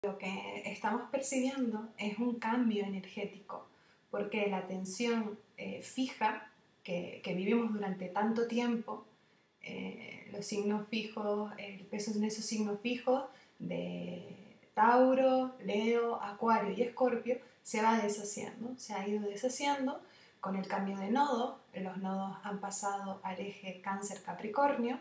Lo que estamos percibiendo es un cambio energético, porque la tensión fija que vivimos durante tanto tiempo, los signos fijos, el peso en esos signos fijos de Tauro, Leo, Acuario y Escorpio se va deshaciendo, se ha ido deshaciendo con el cambio de nodo. Los nodos han pasado al eje Cáncer-Capricornio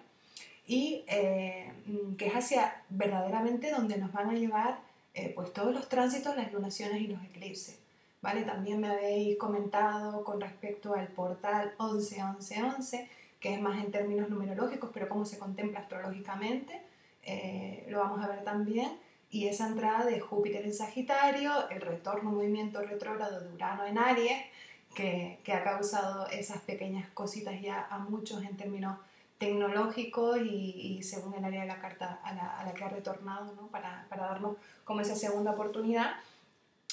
y que es hacia verdaderamente donde nos van a llevar pues todos los tránsitos, las lunaciones y los eclipses. ¿Vale? También me habéis comentado con respecto al portal 11-11-11, que es más en términos numerológicos, pero cómo se contempla astrológicamente, lo vamos a ver también. Y esa entrada de Júpiter en Sagitario, el retorno, movimiento retrógrado de Urano en Aries, que ha causado esas pequeñas cositas ya a muchos en términos tecnológicos y según el área de la carta a la que ha retornado, ¿no? para darnos como esa segunda oportunidad.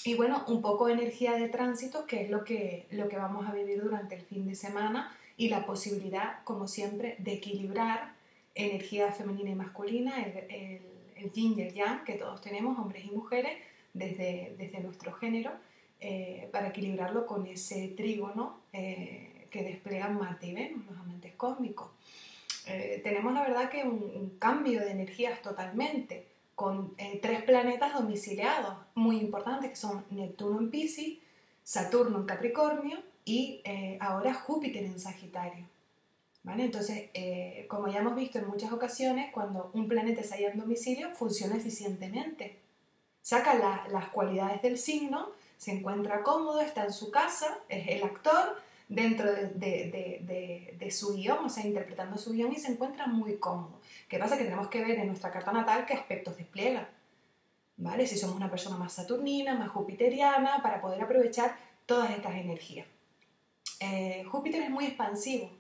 Y bueno, un poco de energía de tránsito, que es lo que vamos a vivir durante el fin de semana, y la posibilidad, como siempre, de equilibrar energía femenina y masculina, el yin y el yang que todos tenemos, hombres y mujeres, desde nuestro género, para equilibrarlo con ese trígono que despliegan Marte y Venus, los amantes cósmicos. Tenemos la verdad que un cambio de energías totalmente, con tres planetas domiciliados muy importantes, que son Neptuno en Piscis, Saturno en Capricornio y ahora Júpiter en Sagitario. ¿Vale? Entonces, como ya hemos visto en muchas ocasiones, cuando un planeta se halla en domicilio, funciona eficientemente. Saca las cualidades del signo, se encuentra cómodo, está en su casa, es el actor dentro de su guión, o sea, interpretando su guión, y se encuentra muy cómodo. ¿Qué pasa? Que tenemos que ver en nuestra carta natal qué aspectos despliega, ¿vale? Si somos una persona más saturnina, más jupiteriana, para poder aprovechar todas estas energías. Júpiter es muy expansivo,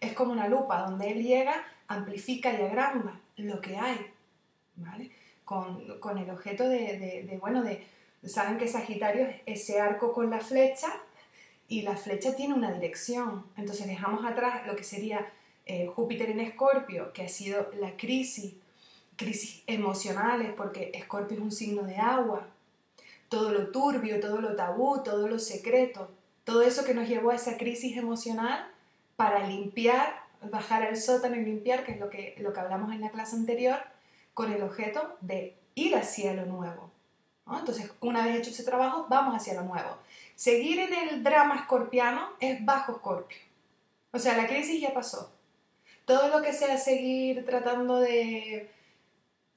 es como una lupa, donde él llega, amplifica y agranda lo que hay, ¿vale? Con el objeto saben que Sagitario es ese arco con la flecha, y la flecha tiene una dirección. Entonces dejamos atrás lo que sería Júpiter en Escorpio, que ha sido la crisis emocionales, porque Escorpio es un signo de agua, todo lo turbio, todo lo tabú, todo lo secreto, todo eso que nos llevó a esa crisis emocional, para limpiar, bajar al sótano y limpiar, que es lo que hablamos en la clase anterior, con el objeto de ir hacia lo nuevo, ¿no? Entonces, una vez hecho ese trabajo, vamos hacia lo nuevo. Seguir en el drama escorpiano es bajo Escorpio. O sea, la crisis ya pasó. Todo lo que sea seguir tratando de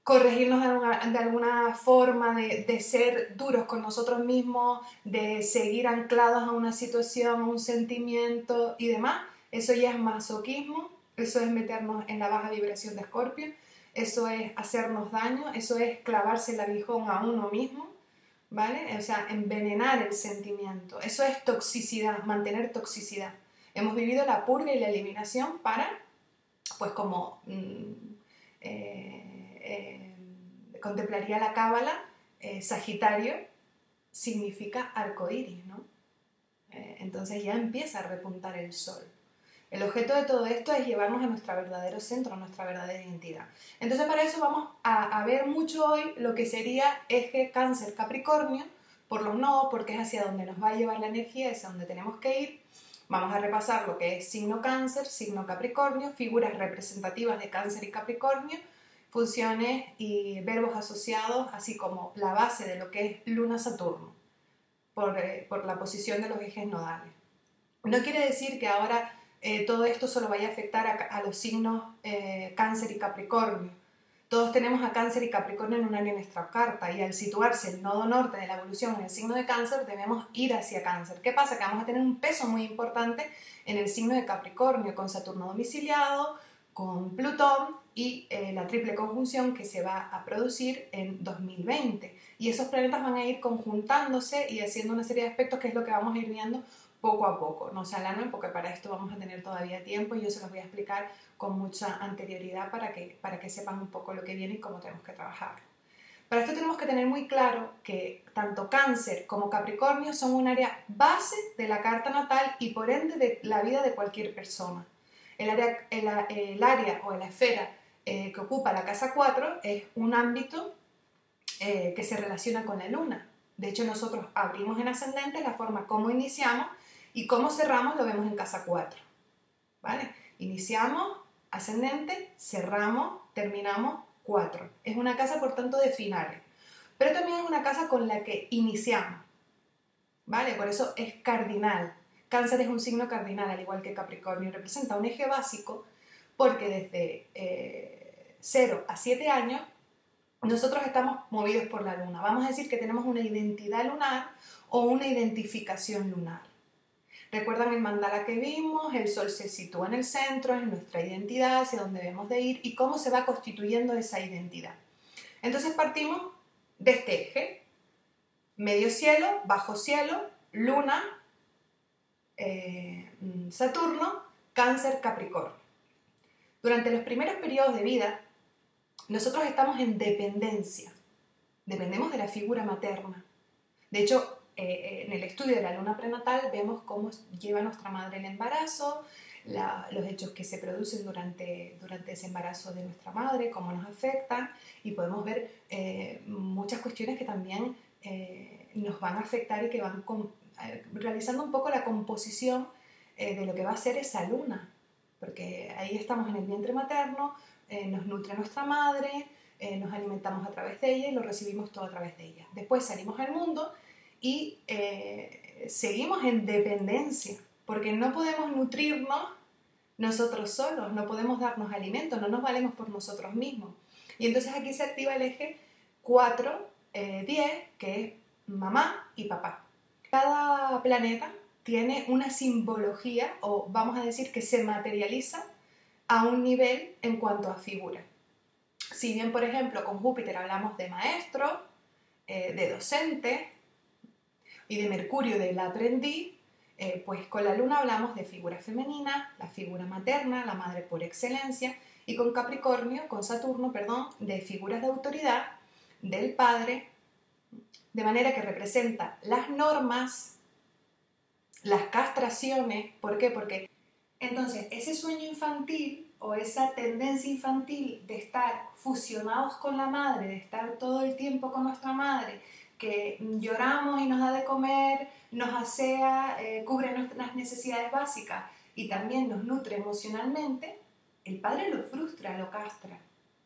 corregirnos de alguna forma, de ser duros con nosotros mismos, de seguir anclados a una situación, a un sentimiento y demás, eso ya es masoquismo, eso es meternos en la baja vibración de Escorpio, eso es hacernos daño, eso es clavarse el aguijón a uno mismo, ¿vale? O sea, envenenar el sentimiento, eso es toxicidad, mantener toxicidad. Hemos vivido la purga y la eliminación para, pues como contemplaría la cábala, Sagitario significa arcoíris, ¿no? Entonces ya empieza a repuntar el sol. El objeto de todo esto es llevarnos a nuestro verdadero centro, a nuestra verdadera identidad. Entonces para eso vamos a ver mucho hoy lo que sería eje Cáncer-Capricornio, por los nodos, porque es hacia donde nos va a llevar la energía, es a donde tenemos que ir. Vamos a repasar lo que es signo Cáncer, signo Capricornio, figuras representativas de Cáncer y Capricornio, funciones y verbos asociados, así como la base de lo que es Luna-Saturno, por la posición de los ejes nodales. No quiere decir que ahora todo esto solo vaya a afectar a los signos Cáncer y Capricornio. Todos tenemos a Cáncer y Capricornio en un área de nuestra carta, y al situarse el nodo norte de la evolución en el signo de Cáncer, debemos ir hacia Cáncer. ¿Qué pasa? Que vamos a tener un peso muy importante en el signo de Capricornio, con Saturno domiciliado, con Plutón y la triple conjunción que se va a producir en 2020. Y esos planetas van a ir conjuntándose y haciendo una serie de aspectos, que es lo que vamos a ir viendo poco a poco. No se alarmen, porque para esto vamos a tener todavía tiempo y yo se los voy a explicar con mucha anterioridad para que sepan un poco lo que viene y cómo tenemos que trabajar. Para esto tenemos que tener muy claro que tanto Cáncer como Capricornio son un área base de la carta natal y por ende de la vida de cualquier persona. El área o la esfera que ocupa la casa 4 es un ámbito que se relaciona con la luna. De hecho, nosotros abrimos en ascendente, la forma como iniciamos y cómo cerramos lo vemos en casa 4. ¿Vale? Iniciamos, ascendente, cerramos, terminamos 4. Es una casa, por tanto, de finales. Pero también es una casa con la que iniciamos. ¿Vale? Por eso es cardinal. Cáncer es un signo cardinal, al igual que Capricornio. Representa un eje básico porque desde 0 a 7 años nosotros estamos movidos por la luna. Vamos a decir que tenemos una identidad lunar o una identificación lunar. ¿Recuerdan el mandala que vimos? El sol se sitúa en el centro, es nuestra identidad, hacia dónde debemos de ir y cómo se va constituyendo esa identidad. Entonces partimos de este eje. Medio cielo, bajo cielo, luna, Saturno, Cáncer, Capricornio. Durante los primeros periodos de vida, nosotros estamos en dependencia. Dependemos de la figura materna. De hecho, en el estudio de la luna prenatal vemos cómo lleva nuestra madre el embarazo, los hechos que se producen durante ese embarazo de nuestra madre, cómo nos afectan, y podemos ver muchas cuestiones que también nos van a afectar y que van realizando un poco la composición de lo que va a ser esa luna, porque ahí estamos en el vientre materno, nos nutre nuestra madre, nos alimentamos a través de ella y lo recibimos todo a través de ella. Después salimos al mundo y seguimos en dependencia, porque no podemos nutrirnos nosotros solos, no podemos darnos alimento, no nos valemos por nosotros mismos. Y entonces aquí se activa el eje 4-10, que es mamá y papá. Cada planeta tiene una simbología, o vamos a decir que se materializa a un nivel en cuanto a figura. Si bien, por ejemplo, con Júpiter hablamos de maestro, de docente y de Mercurio del aprendiz, pues con la Luna hablamos de figura femenina, la figura materna, la madre por excelencia, y con Capricornio, con Saturno, perdón, de figuras de autoridad, del padre, de manera que representa las normas, las castraciones. ¿Por qué? Porque entonces ese sueño infantil o esa tendencia infantil de estar fusionados con la madre, de estar todo el tiempo con nuestra madre, que lloramos y nos da de comer, nos asea, cubre nuestras necesidades básicas y también nos nutre emocionalmente, el padre lo frustra, lo castra,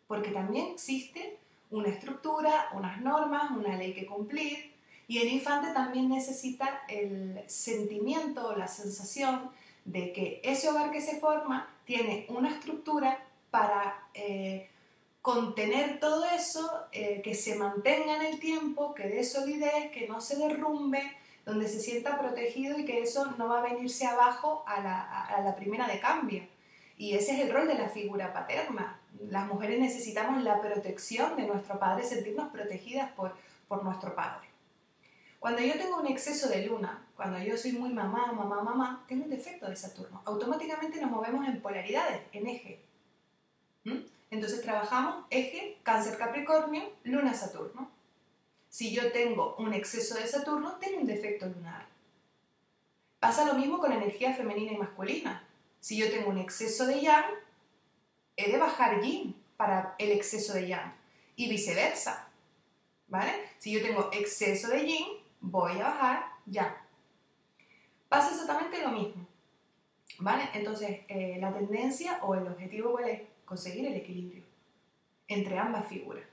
porque también existe una estructura, unas normas, una ley que cumplir, y el infante también necesita el sentimiento o la sensación de que ese hogar que se forma tiene una estructura para contener todo eso, que se mantenga en el tiempo, que dé solidez, que no se derrumbe, donde se sienta protegido y que eso no va a venirse abajo a la primera de cambio. Y ese es el rol de la figura paterna. Las mujeres necesitamos la protección de nuestro padre, sentirnos protegidas por nuestro padre. Cuando yo tengo un exceso de luna, cuando yo soy muy mamá, mamá, mamá, tengo un defecto de Saturno. Automáticamente nos movemos en polaridades, en eje. Entonces trabajamos eje, Cáncer, Capricornio, Luna, Saturno. Si yo tengo un exceso de Saturno, tengo un defecto lunar. Pasa lo mismo con energía femenina y masculina. Si yo tengo un exceso de Yang, he de bajar Yin para el exceso de Yang. Y viceversa. ¿Vale? Si yo tengo exceso de Yin, voy a bajar Yang. Pasa exactamente lo mismo. ¿Vale? Entonces, la tendencia o el objetivo, ¿cuál es? Conseguir el equilibrio entre ambas figuras.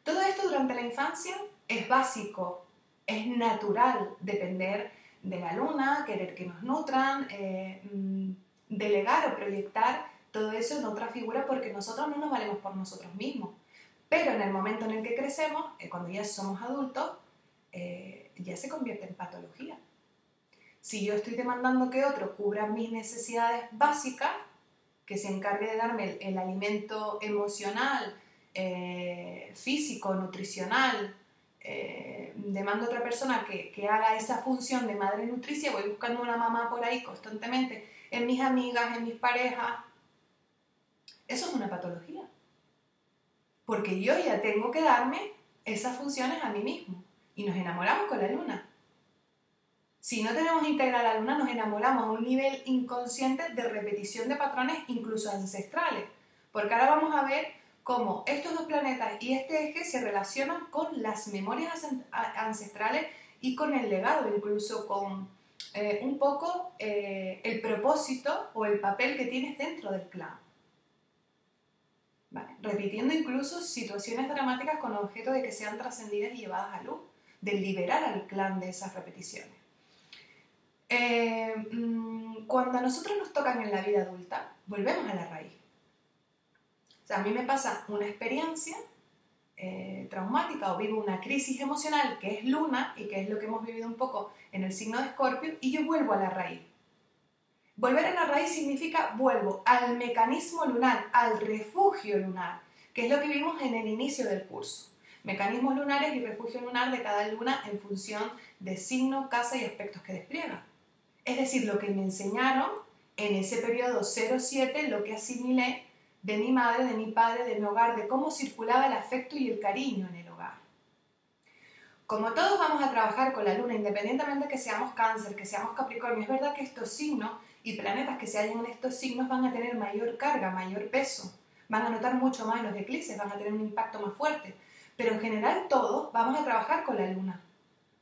Todo esto durante la infancia es básico, es natural depender de la luna, querer que nos nutran, delegar o proyectar todo eso en otra figura porque nosotros no nos valemos por nosotros mismos. Pero en el momento en el que crecemos, cuando ya somos adultos, ya se convierte en patología. Si yo estoy demandando que otro cubra mis necesidades básicas, que se encargue de darme el alimento emocional, físico, nutricional, demando a otra persona que haga esa función de madre nutricia, voy buscando una mamá por ahí constantemente, en mis amigas, en mis parejas. Eso es una patología. Porque yo ya tengo que darme esas funciones a mí mismo. Y nos enamoramos con la luna. Si no tenemos integrada la luna, nos enamoramos a un nivel inconsciente de repetición de patrones incluso ancestrales. Porque ahora vamos a ver cómo estos dos planetas y este eje se relacionan con las memorias ancestrales y con el legado, incluso con un poco el propósito o el papel que tienes dentro del clan. ¿Vale? Repitiendo incluso situaciones dramáticas con objeto de que sean trascendidas y llevadas a luz, de liberar al clan de esas repeticiones. Cuando a nosotros nos tocan en la vida adulta, volvemos a la raíz. O sea, a mí me pasa una experiencia traumática o vivo una crisis emocional que es luna y que es lo que hemos vivido un poco en el signo de Escorpio, y yo vuelvo a la raíz. Volver a la raíz significa vuelvo al mecanismo lunar, al refugio lunar, que es lo que vimos en el inicio del curso. Mecanismos lunares y refugio lunar de cada luna en función de signo, casa y aspectos que despliega. Es decir, lo que me enseñaron en ese periodo 07, lo que asimilé de mi madre, de mi padre, de mi hogar, de cómo circulaba el afecto y el cariño en el hogar. Como todos vamos a trabajar con la luna, independientemente que seamos Cáncer, que seamos Capricornio, es verdad que estos signos y planetas que se hallan en estos signos van a tener mayor carga, mayor peso, van a notar mucho más los eclipses, van a tener un impacto más fuerte, pero en general todos vamos a trabajar con la luna,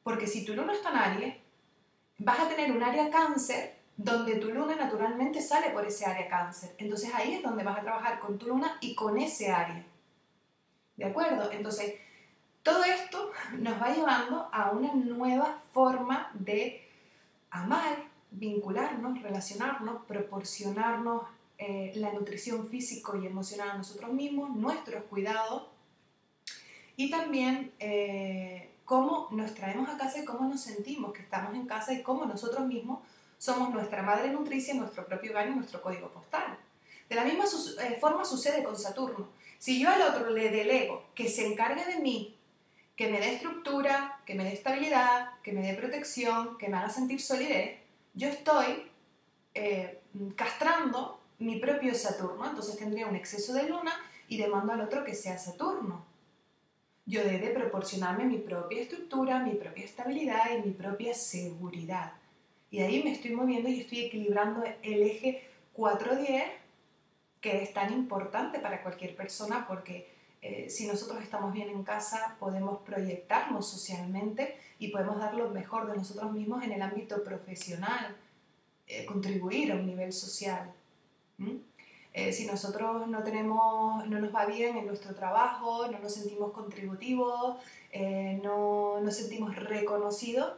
porque si tu luna está en Aries, vas a tener un área Cáncer donde tu luna naturalmente sale por ese área Cáncer, entonces ahí es donde vas a trabajar con tu luna y con ese área, ¿de acuerdo? Entonces, todo esto nos va llevando a una nueva forma de amar, vincularnos, relacionarnos, proporcionarnos la nutrición físico y emocional a nosotros mismos, nuestros cuidados y también cómo nos traemos a casa y cómo nos sentimos que estamos en casa y cómo nosotros mismos somos nuestra madre nutricia, nuestro propio hogar y nuestro código postal. De la misma forma sucede con Saturno. Si yo al otro le delego que se encargue de mí, que me dé estructura, que me dé estabilidad, que me dé protección, que me haga sentir solidez, yo estoy castrando mi propio Saturno, entonces tendría un exceso de luna y demando al otro que sea Saturno. Yo he de proporcionarme mi propia estructura, mi propia estabilidad y mi propia seguridad. Y ahí me estoy moviendo y estoy equilibrando el eje 4-10, que es tan importante para cualquier persona porque si nosotros estamos bien en casa podemos proyectarnos socialmente y podemos dar lo mejor de nosotros mismos en el ámbito profesional, contribuir a un nivel social. Si nosotros no nos va bien en nuestro trabajo, no nos sentimos contributivos, no nos sentimos reconocidos,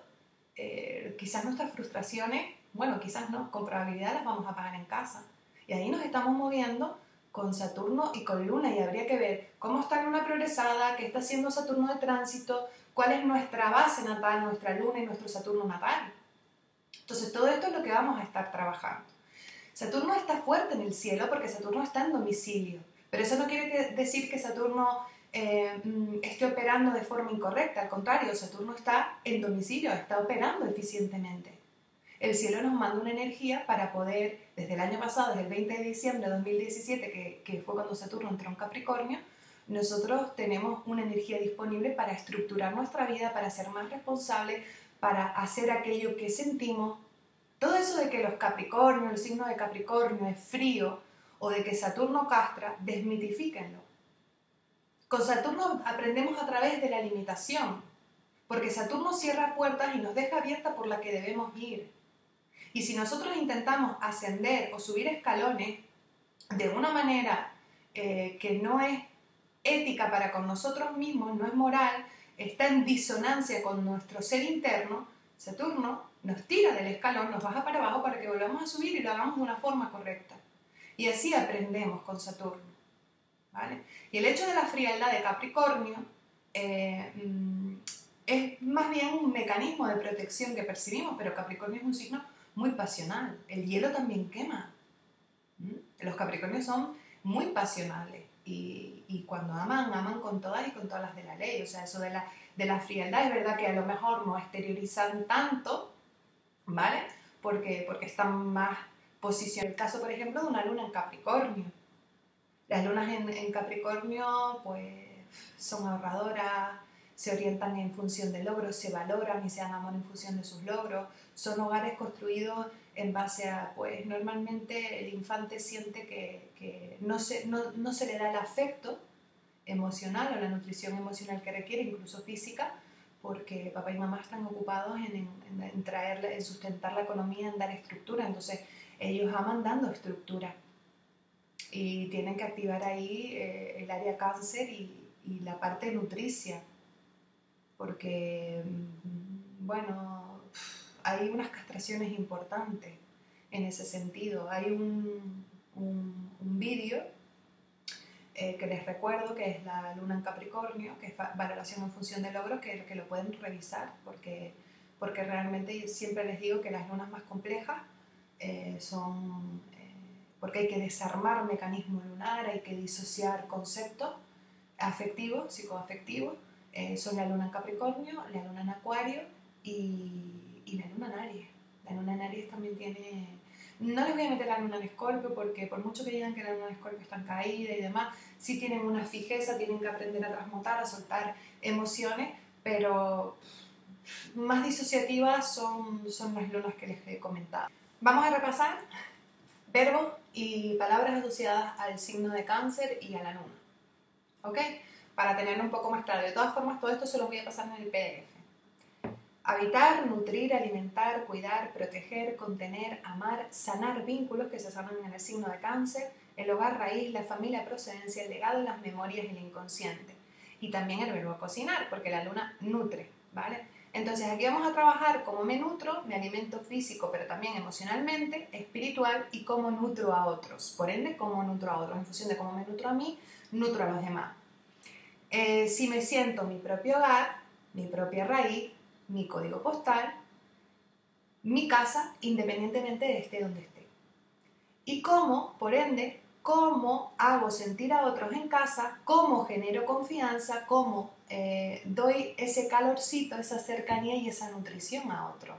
quizás nuestras frustraciones, bueno, quizás no, con probabilidad las vamos a pagar en casa. Y ahí nos estamos moviendo con Saturno y con Luna, y habría que ver cómo está Luna progresada, qué está haciendo Saturno de tránsito, cuál es nuestra base natal, nuestra Luna y nuestro Saturno natal. Entonces todo esto es lo que vamos a estar trabajando. Saturno está fuerte en el cielo porque Saturno está en domicilio, pero eso no quiere decir que Saturno esté operando de forma incorrecta, al contrario, Saturno está en domicilio, está operando eficientemente. El cielo nos manda una energía para poder, desde el año pasado, desde el 20 de diciembre de 2017, que fue cuando Saturno entró en Capricornio, nosotros tenemos una energía disponible para estructurar nuestra vida, para ser más responsables, para hacer aquello que sentimos. Todo eso de que los Capricornios, el signo de Capricornio es frío o de que Saturno castra, desmitifíquenlo. Con Saturno aprendemos a través de la limitación, porque Saturno cierra puertas y nos deja abierta por la que debemos ir. Y si nosotros intentamos ascender o subir escalones de una manera que no es ética para con nosotros mismos, no es moral, está en disonancia con nuestro ser interno, Saturno nos tira del escalón, nos baja para abajo para que volvamos a subir y lo hagamos de una forma correcta. Y así aprendemos con Saturno, ¿vale? Y el hecho de la frialdad de Capricornio es más bien un mecanismo de protección que percibimos, pero Capricornio es un signo muy pasional. El hielo también quema. Los Capricornios son muy pasionales y cuando aman, aman con todas y con todas las de la ley. O sea, eso de la frialdad es verdad que a lo mejor no exteriorizan tanto, ¿vale? Porque están más posicionados. El caso, por ejemplo, de una luna en Capricornio. Las lunas en Capricornio pues son ahorradoras, se orientan en función de logros, se valoran y se dan amor en función de sus logros. Son hogares construidos en base a, pues normalmente el infante siente que no se le da el afecto emocional o la nutrición emocional que requiere, incluso física, porque papá y mamá están ocupados en traerle, en sustentar la economía, en dar estructura. Entonces ellos aman dando estructura y tienen que activar ahí el área cáncer y la parte nutricia, porque bueno, hay unas castraciones importantes en ese sentido. Hay un vídeo que les recuerdo, que es la luna en Capricornio, que es valoración en función de logros, que lo pueden revisar, porque realmente siempre les digo que las lunas más complejas son, porque hay que desarmar mecanismo lunar, hay que disociar conceptos afectivos, psicoafectivos, son la luna en Capricornio, la luna en Acuario y la luna en Aries. La luna en Aries también tiene... No les voy a meter la luna en Escorpio porque por mucho que digan que la luna en Escorpio está en caída y demás, sí tienen una fijeza, tienen que aprender a transmutar, a soltar emociones, pero más disociativas son las lunas que les he comentado. Vamos a repasar verbos y palabras asociadas al signo de Cáncer y a la luna, ¿ok? Para tenerlo un poco más claro. De todas formas, todo esto se los voy a pasar en el PDF. Habitar, nutrir, alimentar, cuidar, proteger, contener, amar, sanar vínculos que se sanan en el signo de Cáncer, el hogar raíz, la familia procedencia, el legado, las memorias y el inconsciente. Y también el verbo cocinar, porque la luna nutre, ¿vale? Entonces aquí vamos a trabajar cómo me nutro, me alimento físico, pero también emocionalmente, espiritual y cómo nutro a otros. Por ende, cómo nutro a otros. En función de cómo me nutro a mí, nutro a los demás. Si me siento mi propio hogar, mi propia raíz, mi código postal, mi casa, independientemente de esté donde esté. Y cómo, por ende, cómo hago sentir a otros en casa, cómo genero confianza, cómo doy ese calorcito, esa cercanía y esa nutrición a otros.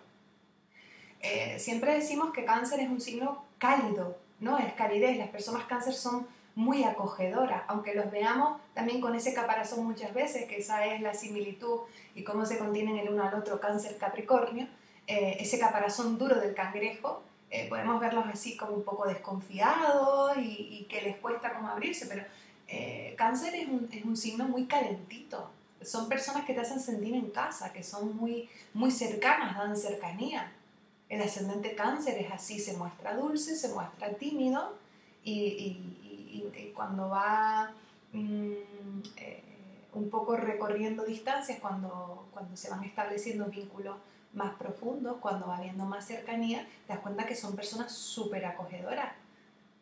Siempre decimos que Cáncer es un signo cálido, ¿no? Es calidez. Las personas Cáncer son muy acogedoras, aunque los veamos también con ese caparazón muchas veces, que esa es la similitud y cómo se contienen el uno al otro Cáncer Capricornio, ese caparazón duro del cangrejo, podemos verlos así como un poco desconfiados y que les cuesta como abrirse, pero Cáncer es un signo muy calentito. Son personas que te hacen sentir en casa, que son muy, muy cercanas, dan cercanía. El ascendente Cáncer es así, se muestra dulce, se muestra tímido y cuando va un poco recorriendo distancias, cuando se van estableciendo vínculos más profundos, cuando va habiendo más cercanía, te das cuenta que son personas súper acogedoras.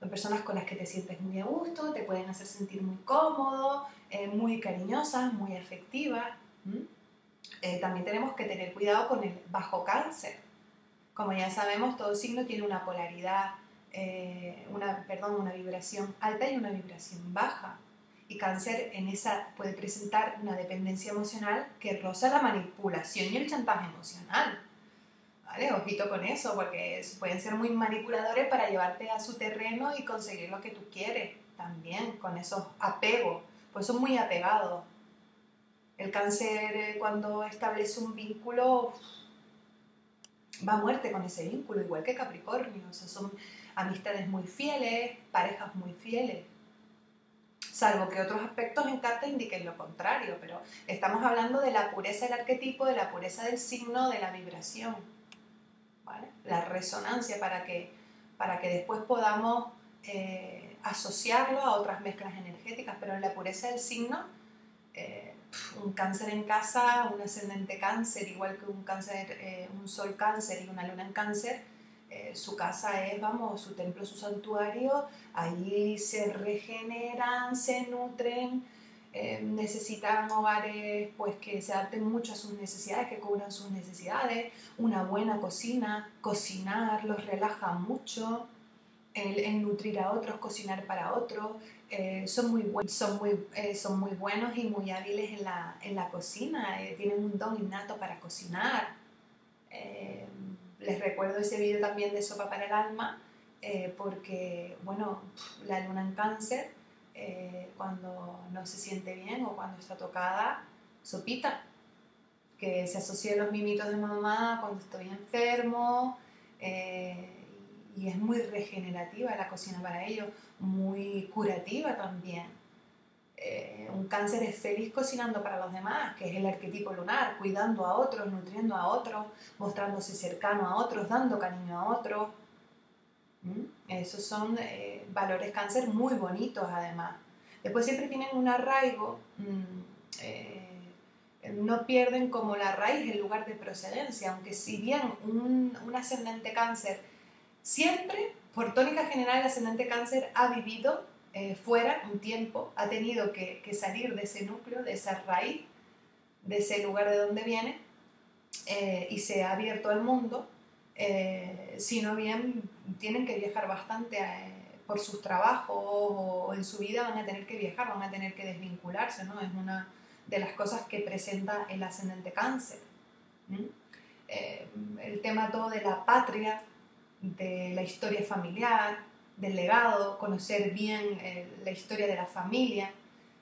Son personas con las que te sientes muy a gusto, te pueden hacer sentir muy cómodo, muy cariñosas, muy afectivas. También tenemos que tener cuidado con el bajo Cáncer. Como ya sabemos, todo signo tiene una polaridad, una vibración alta y una vibración baja. Y Cáncer en esa puede presentar una dependencia emocional que roza la manipulación y el chantaje emocional. ¿Vale? Ojito con eso, porque pueden ser muy manipuladores para llevarte a su terreno y conseguir lo que tú quieres también, con esos apegos. Pues son muy apegados. El Cáncer, cuando establece un vínculo, va a muerte con ese vínculo, igual que Capricornio. O sea, son amistades muy fieles, parejas muy fieles. Salvo que otros aspectos en carta indiquen lo contrario, pero estamos hablando de la pureza del arquetipo, de la pureza del signo, de la vibración, ¿vale? La resonancia para que después podamos asociarlo a otras mezclas energéticas, pero en la pureza del signo, un Cáncer en casa, un ascendente Cáncer, igual que un Cáncer, un Sol Cáncer y una Luna en Cáncer, su casa es, vamos, su templo, su santuario, allí se regeneran, se nutren, necesitan hogares pues que se adapten mucho a sus necesidades, que cubran sus necesidades, una buena cocina, cocinar los relaja mucho, el nutrir a otros, cocinar para otros, son muy buenos y muy hábiles en la cocina, tienen un don innato para cocinar. Les recuerdo ese vídeo también de Sopa para el Alma, porque, bueno, la luna en Cáncer, cuando no se siente bien o cuando está tocada, sopita, que se asocia a los mimitos de mamá cuando estoy enfermo, y es muy regenerativa la cocina para ellos, muy curativa también. un cáncer es feliz cocinando para los demás, que es el arquetipo lunar, cuidando a otros, nutriendo a otros, mostrándose cercano a otros, dando cariño a otros. Esos son valores cáncer muy bonitos además. Después siempre tienen un arraigo, no pierden como la raíz el lugar de procedencia, aunque si bien un ascendente cáncer siempre, por tónica general, el ascendente cáncer ha vivido fuera un tiempo, ha tenido que salir de ese núcleo, de esa raíz, de ese lugar de donde viene, y se ha abierto al mundo. Si no bien tienen que viajar bastante por sus trabajos o en su vida van a tener que viajar, van a tener que desvincularse, ¿no? Es una de las cosas que presenta el ascendente cáncer. El tema todo de la patria, de la historia familiar, del legado, conocer bien la historia de la familia,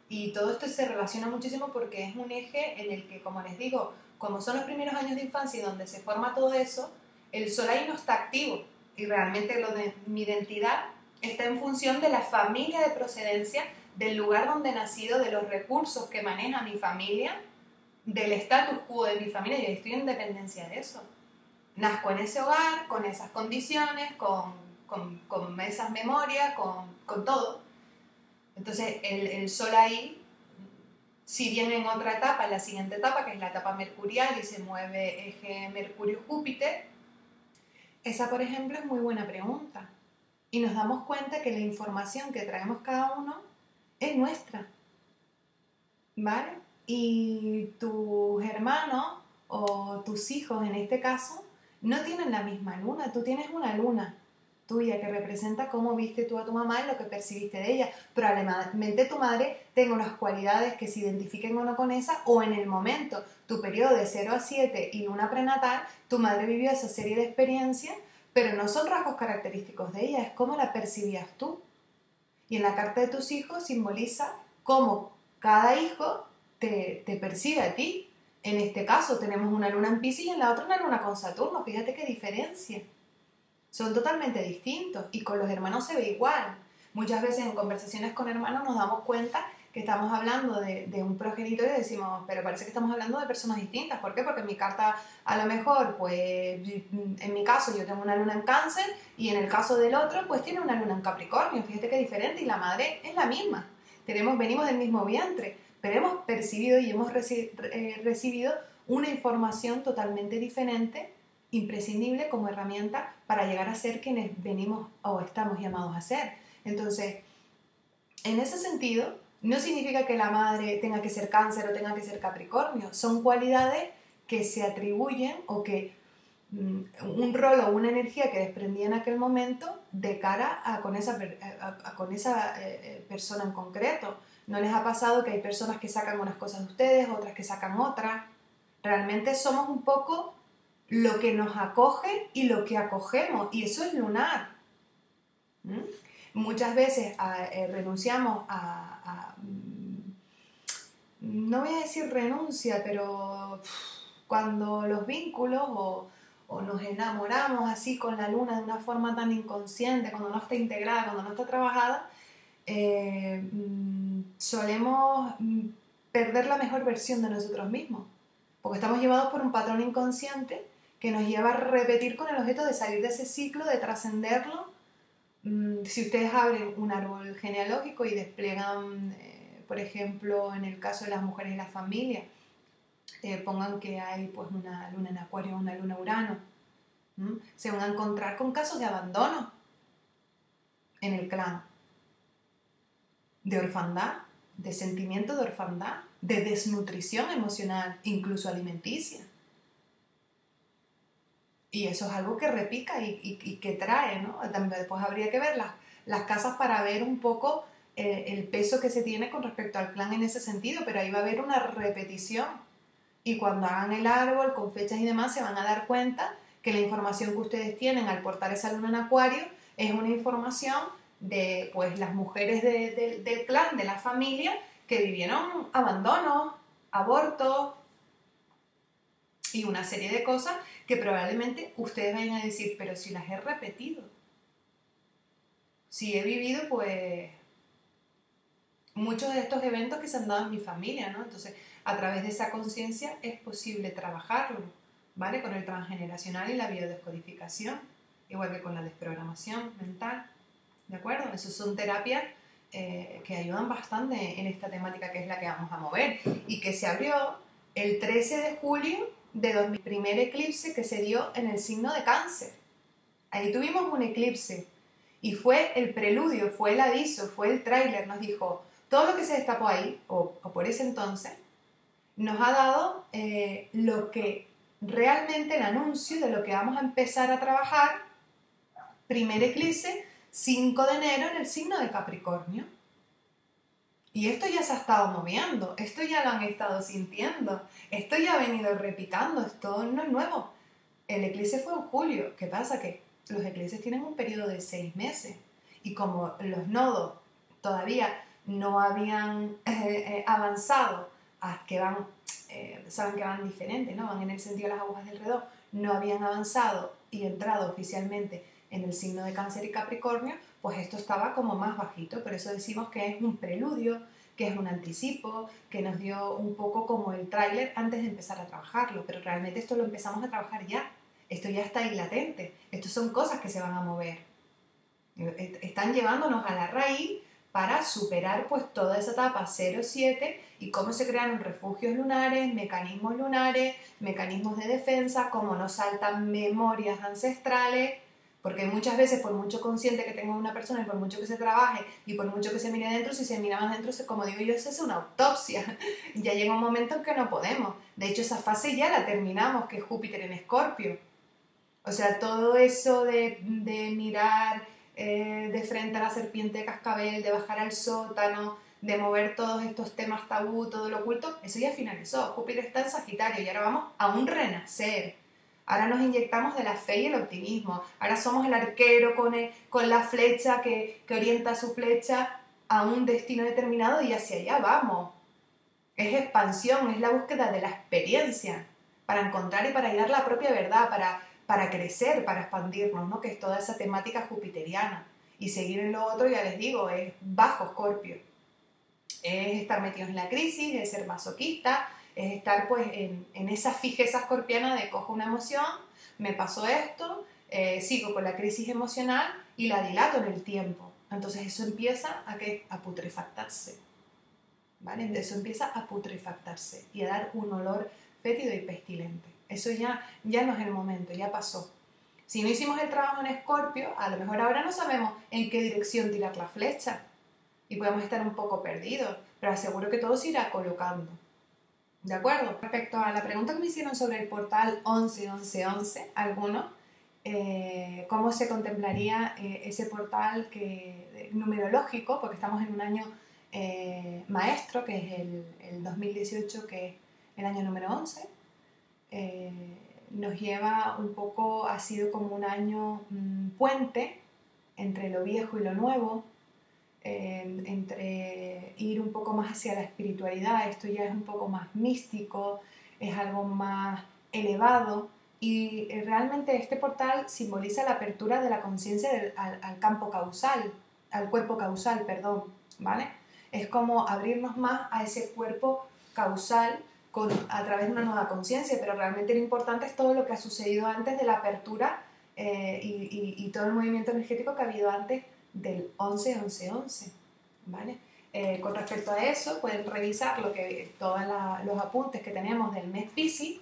y todo esto se relaciona muchísimo porque es un eje en el que, como les digo, como son los primeros años de infancia y donde se forma todo eso, el sol ahí no está activo y realmente lo de mi identidad está en función de la familia de procedencia, del lugar donde he nacido, de los recursos que maneja mi familia, del status quo de mi familia. Yo estoy en dependencia de eso. Nazco en ese hogar, con esas condiciones, con esas memorias, con todo. Entonces el sol ahí, si viene en otra etapa, en la siguiente etapa, que es la etapa mercurial y se mueve eje Mercurio-Júpiter, esa, por ejemplo, es muy buena pregunta. Y nos damos cuenta que la información que traemos cada uno es nuestra, ¿vale? Y tus hermanos o tus hijos, en este caso, no tienen la misma luna. Tú tienes una luna tuya que representa cómo viste tú a tu mamá y lo que percibiste de ella. Probablemente tu madre tenga unas cualidades que se identifiquen o no con esa, o en el momento, tu periodo de 0 a 7 y luna prenatal, tu madre vivió esa serie de experiencias, pero no son rasgos característicos de ella, es cómo la percibías tú. Y en la carta de tus hijos simboliza cómo cada hijo te percibe a ti. En este caso tenemos una luna en Piscis y en la otra una luna con Saturno. Fíjate qué diferencia. Son totalmente distintos y con los hermanos se ve igual. Muchas veces en conversaciones con hermanos nos damos cuenta que estamos hablando de un progenitor y decimos, pero parece que estamos hablando de personas distintas. ¿Por qué? Porque en mi carta, a lo mejor, pues en mi caso yo tengo una luna en Cáncer y en el caso del otro, pues tiene una luna en Capricornio. Fíjate qué diferente, y la madre es la misma. Venimos del mismo vientre, pero hemos percibido y hemos recibido una información totalmente diferente, imprescindible como herramienta para llegar a ser quienes venimos o estamos llamados a ser. Entonces, en ese sentido, no significa que la madre tenga que ser Cáncer o tenga que ser Capricornio. Son cualidades que se atribuyen o que un rol o una energía que desprendía en aquel momento de cara a con esa persona en concreto. ¿No les ha pasado que hay personas que sacan unas cosas de ustedes, otras que sacan otras? Realmente somos un poco lo que nos acoge y lo que acogemos, y eso es lunar. Muchas veces renunciamos no voy a decir renuncia, pero cuando los vínculos o nos enamoramos así con la luna de una forma tan inconsciente, cuando no está integrada, cuando no está trabajada, solemos perder la mejor versión de nosotros mismos, porque estamos llevados por un patrón inconsciente que nos lleva a repetir con el objeto de salir de ese ciclo, de trascenderlo. Si ustedes abren un árbol genealógico y despliegan, por ejemplo, en el caso de las mujeres y la familia, pongan que hay pues una luna en Acuario, una luna Urano, se van a encontrar con casos de abandono en el clan, de orfandad, de sentimiento de orfandad, de desnutrición emocional, incluso alimenticia. Y eso es algo que repica y que trae, ¿no? También después habría que ver las casas para ver un poco el peso que se tiene con respecto al clan en ese sentido, pero ahí va a haber una repetición. Y cuando hagan el árbol con fechas y demás, se van a dar cuenta que la información que ustedes tienen al portar esa luna en Acuario es una información de pues, las mujeres del clan, de la familia, que vivieron abandono, abortos y una serie de cosas que probablemente ustedes vayan a decir, pero si las he repetido, si he vivido pues muchos de estos eventos que se han dado en mi familia, ¿no? Entonces, a través de esa conciencia es posible trabajarlo, ¿vale? Con el transgeneracional y la biodescodificación, igual que con la desprogramación mental, ¿de acuerdo? Esas son terapias que ayudan bastante en esta temática que es la que vamos a mover y que se abrió el 13 de julio de 2000, primer eclipse que se dio en el signo de Cáncer. Ahí tuvimos un eclipse y fue el preludio, fue el aviso, fue el tráiler, nos dijo todo lo que se destapó ahí, o por ese entonces, nos ha dado lo que realmente el anuncio de lo que vamos a empezar a trabajar, primer eclipse, 5 de enero en el signo de Capricornio. Y esto ya se ha estado moviendo, esto ya lo han estado sintiendo, esto ya ha venido repicando, esto no es nuevo. El eclipse fue en julio. ¿Qué pasa? Que los eclipses tienen un periodo de 6 meses y como los nodos todavía no habían avanzado, a que van, saben que van diferentes, ¿no? Van en el sentido de las agujas del reloj, no habían avanzado y entrado oficialmente en el signo de Cáncer y Capricornio, pues esto estaba como más bajito. Por eso decimos que es un preludio, que es un anticipo, que nos dio un poco como el tráiler antes de empezar a trabajarlo, pero realmente esto lo empezamos a trabajar ya. Esto ya está ahí latente. Estas son cosas que se van a mover. Están llevándonos a la raíz para superar pues toda esa etapa 0-7 y cómo se crearon refugios lunares, mecanismos de defensa, cómo nos saltan memorias ancestrales, porque muchas veces por mucho consciente que tenga una persona y por mucho que se trabaje y por mucho que se mire dentro, si se mira más dentro, como digo yo, eso es una autopsia. Ya llega un momento en que no podemos. De hecho, esa fase ya la terminamos, que es Júpiter en Escorpio. O sea, todo eso de mirar de frente a la serpiente de cascabel, de bajar al sótano, de mover todos estos temas tabú, todo lo oculto, eso ya finalizó. Júpiter está en Sagitario y ahora vamos a un renacer. Ahora nos inyectamos de la fe y el optimismo. Ahora somos el arquero con la flecha que orienta su flecha a un destino determinado y hacia allá vamos. Es expansión, es la búsqueda de la experiencia para encontrar y para hallar la propia verdad, para crecer, para expandirnos, ¿no? Que es toda esa temática jupiteriana. Y seguir en lo otro, ya les digo, es bajo Escorpio. Es estar metidos en la crisis, es ser masoquista, es estar pues en esa fijeza escorpiana de cojo una emoción, me pasó esto, sigo con la crisis emocional y la dilato en el tiempo. Entonces eso empieza a putrefactarse, ¿vale? Eso empieza a putrefactarse y a dar un olor fétido y pestilente. Eso ya no es el momento, ya pasó. Si no hicimos el trabajo en Escorpio, a lo mejor ahora no sabemos en qué dirección tirar la flecha y podemos estar un poco perdidos, pero aseguro que todo se irá colocando. ¿De acuerdo? Respecto a la pregunta que me hicieron sobre el portal 11-11-11, algunos, ¿cómo se contemplaría ese portal numerológico? Porque estamos en un año maestro, que es el 2018, que es el año número 11. Nos lleva un poco, ha sido como un año puente entre lo viejo y lo nuevo, entre ir un poco más hacia la espiritualidad. Esto ya es un poco más místico, es algo más elevado y realmente este portal simboliza la apertura de la conciencia al campo causal, al cuerpo causal, perdón, ¿vale? Es como abrirnos más a ese cuerpo causal a través de una nueva conciencia, pero realmente lo importante es todo lo que ha sucedido antes de la apertura y todo el movimiento energético que ha habido antes del 11-11-11, ¿vale? Con respecto a eso, pueden revisar todos los apuntes que tenemos del mes Piscis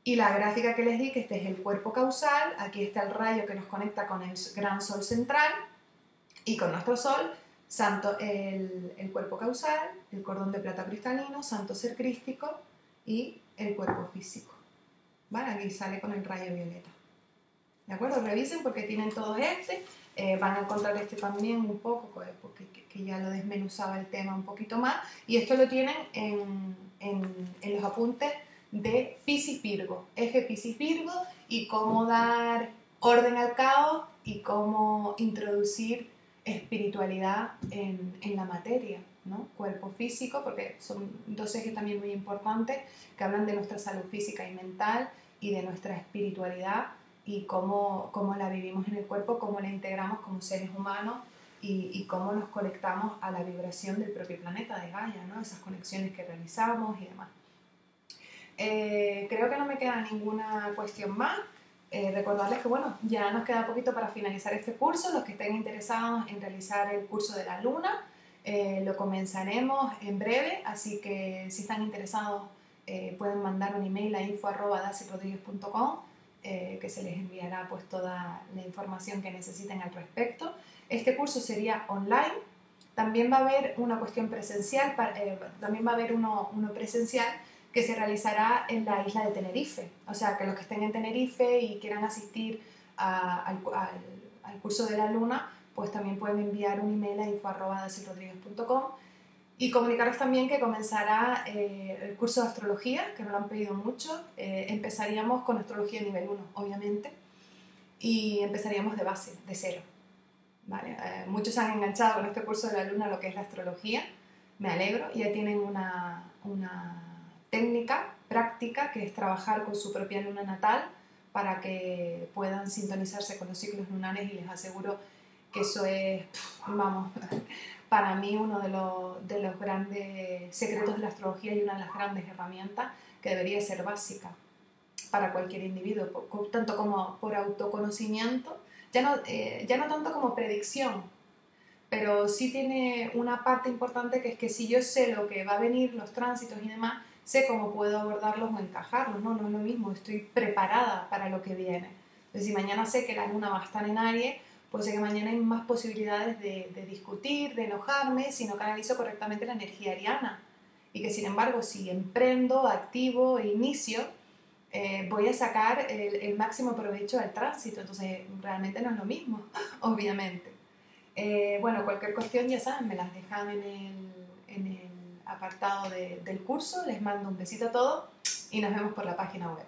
y la gráfica que les di, que este es el cuerpo causal, aquí está el rayo que nos conecta con el gran sol central y con nuestro sol, santo, el cuerpo causal, el cordón de plata cristalino, santo ser crístico y el cuerpo físico, ¿vale? Aquí sale con el rayo violeta. ¿De acuerdo? Revisen porque tienen todos van a encontrar este también un poco, porque que ya lo desmenuzaba el tema un poquito más, y esto lo tienen en los apuntes de Piscis Virgo, eje Piscis Virgo, y cómo dar orden al caos y cómo introducir espiritualidad en la materia, ¿no? Cuerpo físico, porque son dos ejes también muy importantes que hablan de nuestra salud física y mental y de nuestra espiritualidad y cómo la vivimos en el cuerpo, cómo la integramos como seres humanos y cómo nos conectamos a la vibración del propio planeta de Gaia, ¿no? Esas conexiones que realizamos y demás. Creo que no me queda ninguna cuestión más. Recordarles que bueno, ya nos queda poquito para finalizar este curso. Los que estén interesados en realizar el curso de la luna, lo comenzaremos en breve, así que si están interesados pueden mandar un email a info@dacilrodriguez.com, que se les enviará pues toda la información que necesiten al respecto. Este curso sería online. También va a haber una cuestión presencial, también va a haber uno presencial que se realizará en la isla de Tenerife. O sea, que los que estén en Tenerife y quieran asistir al curso de la luna, pues también pueden enviar un email a info@dacilrodriguez.com y comunicaros también que comenzará el curso de astrología, que nos lo han pedido mucho. Empezaríamos con astrología nivel 1, obviamente, y empezaríamos de base, de cero. ¿Vale? Muchos han enganchado con este curso de la luna lo que es la astrología, me alegro, ya tienen una técnica práctica que es trabajar con su propia luna natal para que puedan sintonizarse con los ciclos lunares, y les aseguro que eso es, vamos, para mí uno de los grandes secretos de la astrología y una de las grandes herramientas que debería ser básica para cualquier individuo, tanto como por autoconocimiento, ya no tanto como predicción, pero sí tiene una parte importante, que es que si yo sé lo que va a venir, los tránsitos y demás, sé cómo puedo abordarlos o encajarlos, ¿no? No es lo mismo, estoy preparada para lo que viene. Entonces, si mañana sé que la luna va a estar en Aries, pues sé que mañana hay más posibilidades de discutir, de enojarme, si no canalizo correctamente la energía ariana. Y que sin embargo, si emprendo, activo e inicio, voy a sacar el máximo provecho del tránsito. Entonces, realmente no es lo mismo, obviamente. Bueno, cualquier cuestión, ya saben, me las dejan en el apartado del curso. Les mando un besito a todos y nos vemos por la página web.